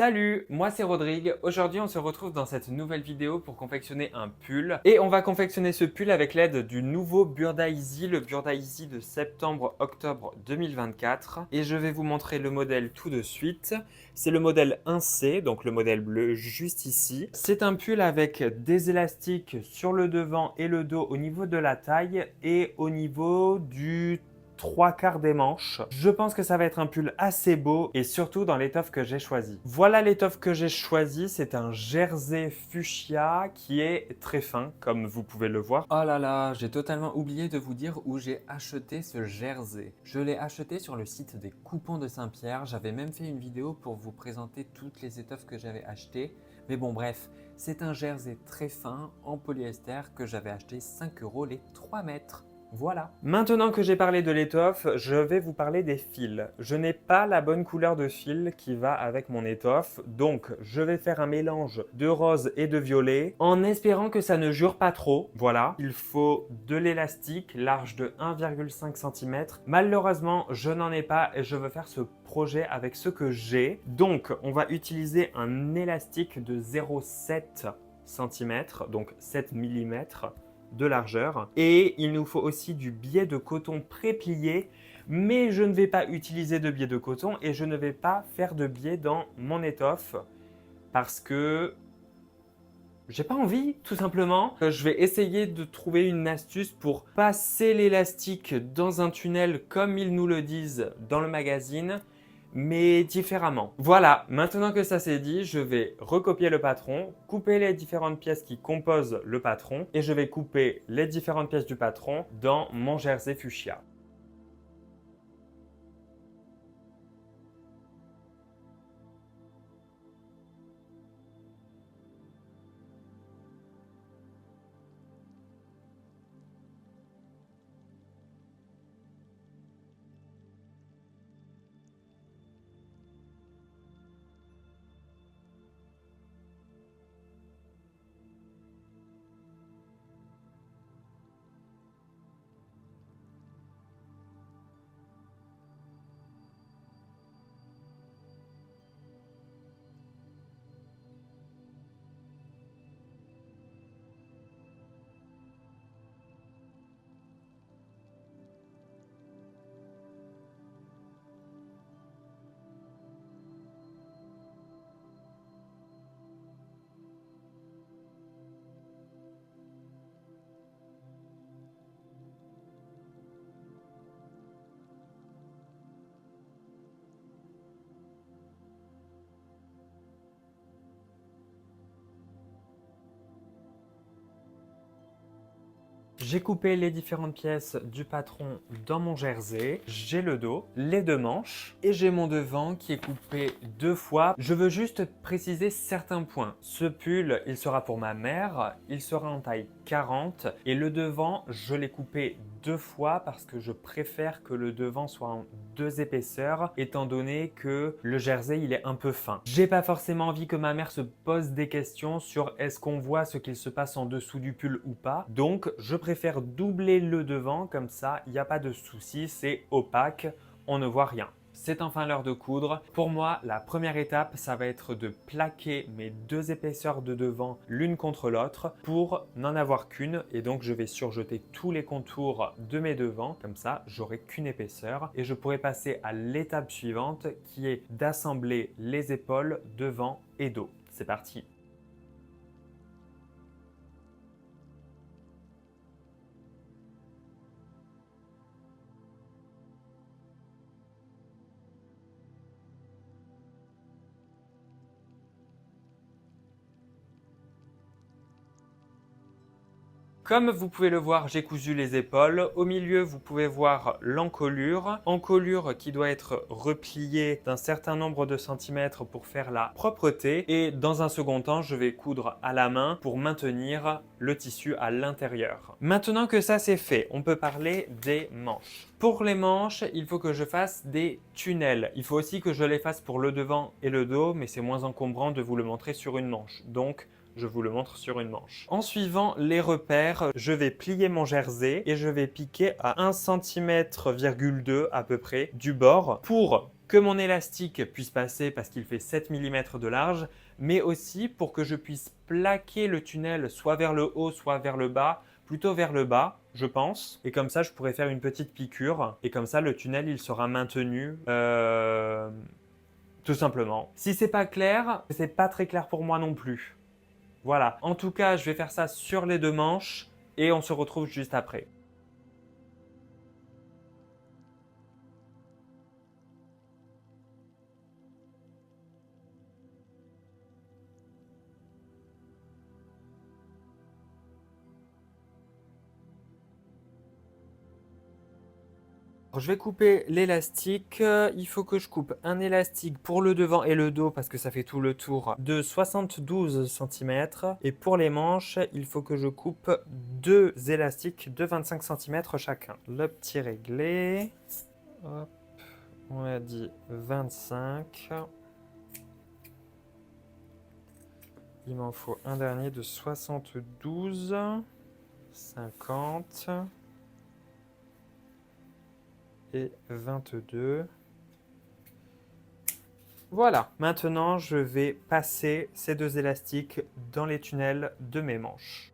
Salut, moi c'est Rodrigue. Aujourd'hui on se retrouve dans cette nouvelle vidéo pour confectionner un pull. Et on va confectionner ce pull avec l'aide du nouveau Burda Easy, le Burda Easy de septembre-octobre 2024. Et je vais vous montrer le modèle tout de suite. C'est le modèle 1C, donc le modèle bleu juste ici. C'est un pull avec des élastiques sur le devant et le dos au niveau de la taille et au niveau du 3/4 des manches. Je pense que ça va être un pull assez beau et surtout dans l'étoffe que j'ai choisi. Voilà l'étoffe que j'ai choisi, c'est un jersey fuchsia qui est très fin comme vous pouvez le voir. Oh là là, j'ai totalement oublié de vous dire où j'ai acheté ce jersey. Je l'ai acheté sur le site des Coupons de Saint-Pierre. J'avais même fait une vidéo pour vous présenter toutes les étoffes que j'avais achetées. Mais bon bref, c'est un jersey très fin en polyester que j'avais acheté 5 € les 3 mètres. Voilà. Maintenant que j'ai parlé de l'étoffe, je vais vous parler des fils. Je n'ai pas la bonne couleur de fil qui va avec mon étoffe, donc je vais faire un mélange de rose et de violet en espérant que ça ne jure pas trop. Voilà. Il faut de l'élastique large de 1,5 cm. Malheureusement, je n'en ai pas et je veux faire ce projet avec ce que j'ai. Donc, on va utiliser un élastique de 0,7 cm, donc 7 mm de largeur. Et il nous faut aussi du biais de coton pré-plié, mais je ne vais pas utiliser de biais de coton et je ne vais pas faire de biais dans mon étoffe parce que j'ai pas envie, tout simplement. Je vais essayer de trouver une astuce pour passer l'élastique dans un tunnel comme ils nous le disent dans le magazine, mais différemment. Voilà, maintenant que ça c'est dit, je vais recopier le patron, couper les différentes pièces qui composent le patron et je vais couper les différentes pièces du patron dans mon jersey fuchsia. J'ai coupé les différentes pièces du patron dans mon jersey. J'ai le dos, les deux manches et j'ai mon devant qui est coupé 2 fois. Je veux juste préciser certains points. Ce pull, il sera pour ma mère. Il sera en taille 40 et le devant, je l'ai coupé 2 fois parce que je préfère que le devant soit en 2 épaisseurs étant donné que le jersey, il est un peu fin. J'ai pas forcément envie que ma mère se pose des questions sur est-ce qu'on voit ce qu'il se passe en dessous du pull ou pas. Donc, je préfère doubler le devant, comme ça, il n'y a pas de souci, c'est opaque, on ne voit rien. C'est enfin l'heure de coudre. Pour moi, la première étape, ça va être de plaquer mes 2 épaisseurs de devant l'une contre l'autre pour n'en avoir qu'une. Et donc, je vais surjeter tous les contours de mes devants. Comme ça, j'aurai qu'une épaisseur. Et je pourrai passer à l'étape suivante qui est d'assembler les épaules devant et dos. C'est parti! Comme vous pouvez le voir, j'ai cousu les épaules. Au milieu, vous pouvez voir l'encolure. Encolure qui doit être repliée d'un certain nombre de centimètres pour faire la propreté. Et dans un second temps, je vais coudre à la main pour maintenir le tissu à l'intérieur. Maintenant que ça c'est fait, on peut parler des manches. Pour les manches, il faut que je fasse des tunnels. Il faut aussi que je les fasse pour le devant et le dos, mais c'est moins encombrant de vous le montrer sur une manche. Donc, je vous le montre sur une manche. En suivant les repères, je vais plier mon jersey et je vais piquer à 1,2 cm à peu près du bord pour que mon élastique puisse passer parce qu'il fait 7 mm de large, mais aussi pour que je puisse plaquer le tunnel soit vers le haut, soit vers le bas, plutôt vers le bas, je pense. Et comme ça, je pourrais faire une petite piqûre. Et comme ça, le tunnel, il sera maintenu. Tout simplement. Si c'est pas clair, c'est pas très clair pour moi non plus. Voilà. En tout cas, je vais faire ça sur les 2 manches et on se retrouve juste après. Je vais couper l'élastique. Il faut que je coupe un élastique pour le devant et le dos parce que ça fait tout le tour de 72 cm. Et pour les manches, il faut que je coupe 2 élastiques de 25 cm chacun. Le petit réglé. Hop, on a dit 25. Il m'en faut un dernier de 72, 50 et 22. Voilà, maintenant je vais passer ces 2 élastiques dans les tunnels de mes manches.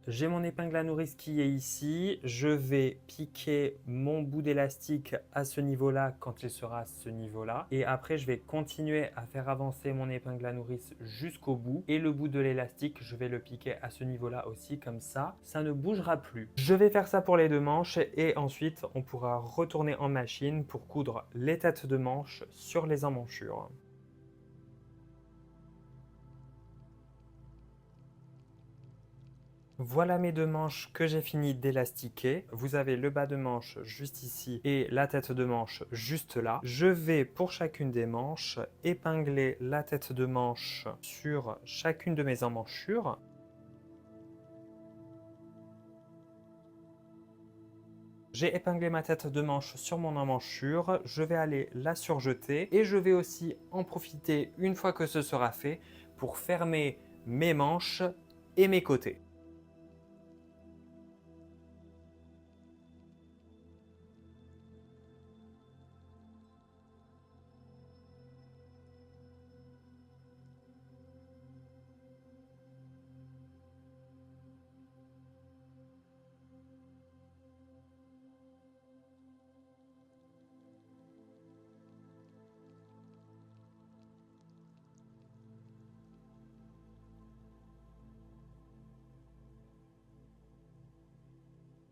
J'ai mon épingle à nourrice qui est ici. Je vais piquer mon bout d'élastique à ce niveau-là quand il sera à ce niveau-là. Et après, je vais continuer à faire avancer mon épingle à nourrice jusqu'au bout. Et le bout de l'élastique, je vais le piquer à ce niveau-là aussi. Comme ça ne bougera plus. Je vais faire ça pour les 2 manches. Et ensuite, on pourra retourner en machine pour coudre les têtes de manches sur les emmanchures. Voilà mes 2 manches que j'ai fini d'élastiquer. Vous avez le bas de manche juste ici et la tête de manche juste là. Je vais pour chacune des manches épingler la tête de manche sur chacune de mes emmanchures. J'ai épinglé ma tête de manche sur mon emmanchure. Je vais aller la surjeter et je vais aussi en profiter une fois que ce sera fait pour fermer mes manches et mes côtés.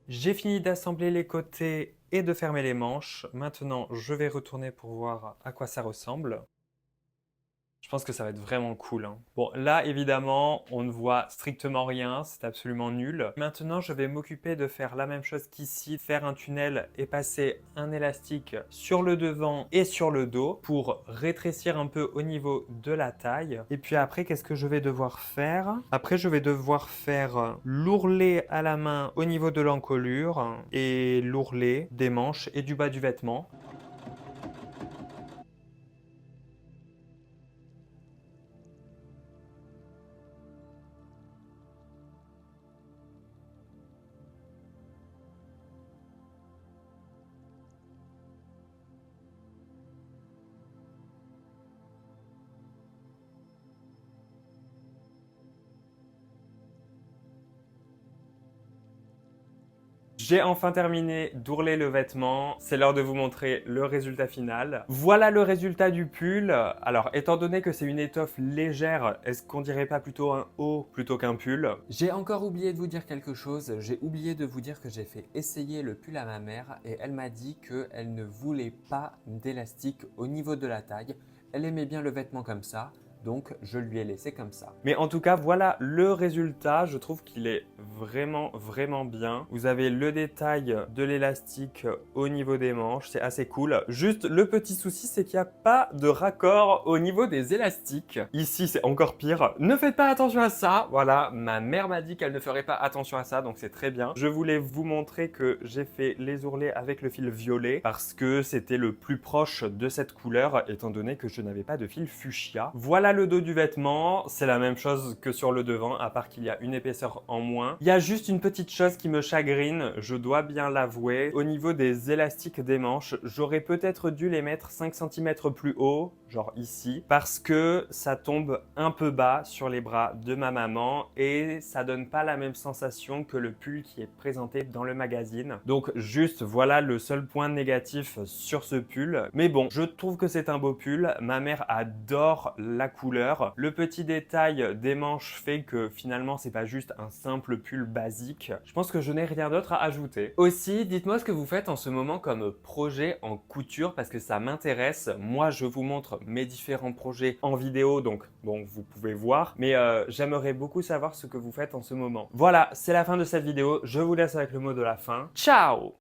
J'ai fini d'assembler les côtés et de fermer les manches. Maintenant, je vais retourner pour voir à quoi ça ressemble. Je pense que ça va être vraiment cool, hein. Bon, là, évidemment, on ne voit strictement rien. C'est absolument nul. Maintenant, je vais m'occuper de faire la même chose qu'ici. Faire un tunnel et passer un élastique sur le devant et sur le dos pour rétrécir un peu au niveau de la taille. Et puis après, qu'est-ce que je vais devoir faire? Après, je vais devoir faire l'ourlet à la main au niveau de l'encolure et l'ourlet des manches et du bas du vêtement. J'ai enfin terminé d'ourler le vêtement. C'est l'heure de vous montrer le résultat final. Voilà le résultat du pull. Alors, étant donné que c'est une étoffe légère, est-ce qu'on dirait pas plutôt un haut plutôt qu'un pull? J'ai encore oublié de vous dire quelque chose. J'ai oublié de vous dire que j'ai fait essayer le pull à ma mère et elle m'a dit qu'elle ne voulait pas d'élastique au niveau de la taille. Elle aimait bien le vêtement comme ça. Donc, je lui ai laissé comme ça. Mais en tout cas, voilà le résultat. Je trouve qu'il est vraiment, vraiment bien. Vous avez le détail de l'élastique au niveau des manches. C'est assez cool. Juste, le petit souci, c'est qu'il n'y a pas de raccord au niveau des élastiques. Ici, c'est encore pire. Ne faites pas attention à ça. Voilà, ma mère m'a dit qu'elle ne ferait pas attention à ça, donc c'est très bien. Je voulais vous montrer que j'ai fait les ourlets avec le fil violet parce que c'était le plus proche de cette couleur, étant donné que je n'avais pas de fil fuchsia. Voilà Voilà le dos du vêtement, c'est la même chose que sur le devant, à part qu'il y a une épaisseur en moins. Il y a juste une petite chose qui me chagrine, je dois bien l'avouer. Au niveau des élastiques des manches, j'aurais peut-être dû les mettre 5 cm plus haut, genre ici, parce que ça tombe un peu bas sur les bras de ma maman et ça donne pas la même sensation que le pull qui est présenté dans le magazine. Donc juste, voilà le seul point négatif sur ce pull. Mais bon, je trouve que c'est un beau pull. Ma mère adore la couleur. Le petit détail des manches fait que finalement, c'est pas juste un simple pull basique. Je pense que je n'ai rien d'autre à ajouter. Aussi, dites-moi ce que vous faites en ce moment comme projet en couture parce que ça m'intéresse. Moi, je vous montre mes différents projets en vidéo, donc bon, vous pouvez voir. Mais j'aimerais beaucoup savoir ce que vous faites en ce moment. Voilà, c'est la fin de cette vidéo. Je vous laisse avec le mot de la fin. Ciao!